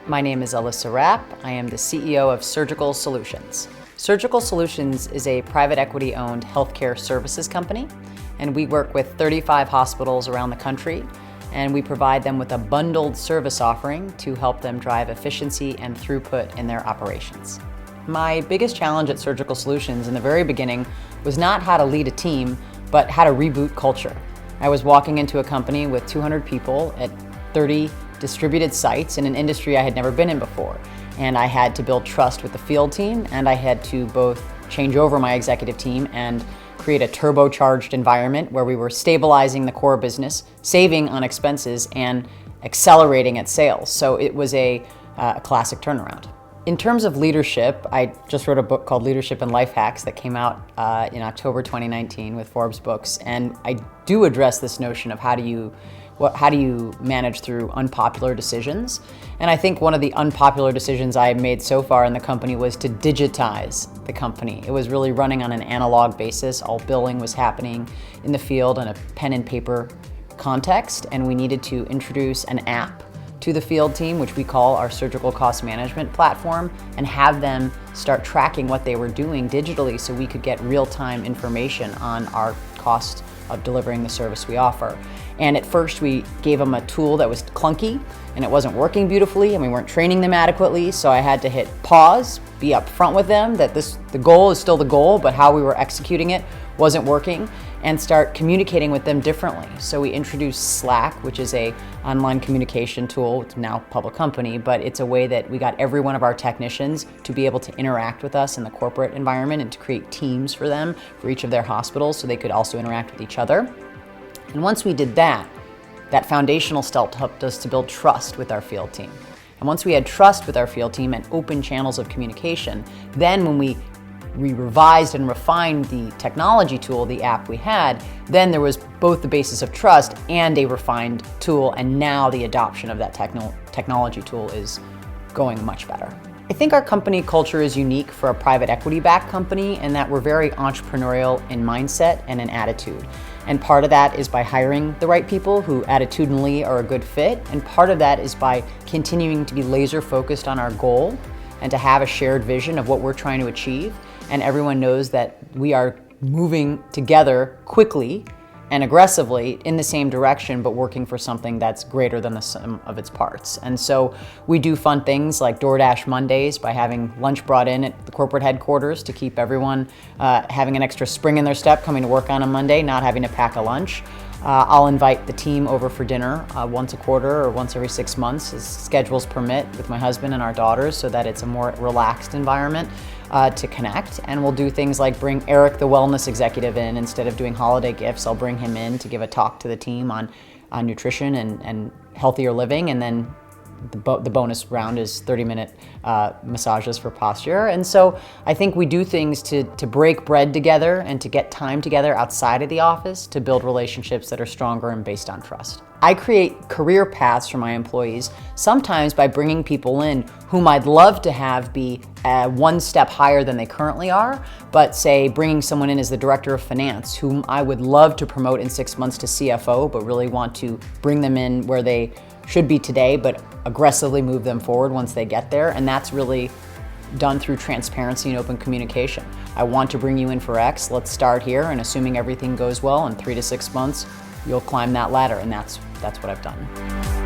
My name is Alyssa Rapp. I am the CEO of Surgical Solutions. Surgical Solutions is a private equity-owned healthcare services company, and we work with 35 hospitals around the country, and we provide them with a bundled service offering to help them drive efficiency and throughput in their operations. My biggest challenge at Surgical Solutions in the very beginning was not how to lead a team, but how to reboot culture. I was walking into a company with 200 people at 30 distributed sites in an industry I had never been in before. And I had to build trust with the field team, and I had to both change over my executive team and create a turbocharged environment where we were stabilizing the core business, saving on expenses, and accelerating at sales. So it was a classic turnaround. In terms of leadership, I just wrote a book called Leadership and Life Hacks that came out in October 2019 with Forbes Books, and I do address this notion of how do you manage through unpopular decisions. And I think one of the unpopular decisions I have made so far in the company was to digitize the company. It was really running on an analog basis. All billing was happening in the field in a pen and paper context, and we needed to introduce an app to the field team, which we call our surgical cost management platform, and have them start tracking what they were doing digitally so we could get real-time information on our cost of delivering the service we offer. And at first we gave them a tool that was clunky and it wasn't working beautifully and we weren't training them adequately, so I had to hit pause, be upfront with them that the goal is still the goal, but how we were executing it wasn't working, and start communicating with them differently. So we introduced Slack, which is an online communication tool. It's now a public company, but it's a way that we got every one of our technicians to be able to interact with us in the corporate environment and to create teams for them for each of their hospitals so they could also interact with each other. And once we did that, that foundational step helped us to build trust with our field team. And once we had trust with our field team and open channels of communication, then when we revised and refined the technology tool, the app we had, then there was both the basis of trust and a refined tool, and now the adoption of that technology tool is going much better. I think our company culture is unique for a private equity-backed company in that we're very entrepreneurial in mindset and in attitude. And part of that is by hiring the right people who attitudinally are a good fit, and part of that is by continuing to be laser focused on our goal and to have a shared vision of what we're trying to achieve. And everyone knows that we are moving together quickly and aggressively in the same direction, but working for something that's greater than the sum of its parts. And so we do fun things like DoorDash Mondays by having lunch brought in at the corporate headquarters to keep everyone having an extra spring in their step coming to work on a Monday, not having to pack a lunch. I'll invite the team over for dinner once a quarter or once every 6 months as schedules permit with my husband and our daughters so that it's a more relaxed environment to connect. And we'll do things like bring Eric, the wellness executive, in. Instead of doing holiday gifts, I'll bring him in to give a talk to the team on nutrition and healthier living, and then the bonus round is 30-minute massages for posture. And so I think we do things to break bread together and to get time together outside of the office to build relationships that are stronger and based on trust. I create career paths for my employees, sometimes by bringing people in whom I'd love to have be one step higher than they currently are, but say bringing someone in as the director of finance, whom I would love to promote in 6 months to CFO, but really want to bring them in where they should be today, but aggressively move them forward once they get there. And that's really done through transparency and open communication. I want to bring you in for X, let's start here, and assuming everything goes well, in 3 to 6 months, you'll climb that ladder, and that's what I've done.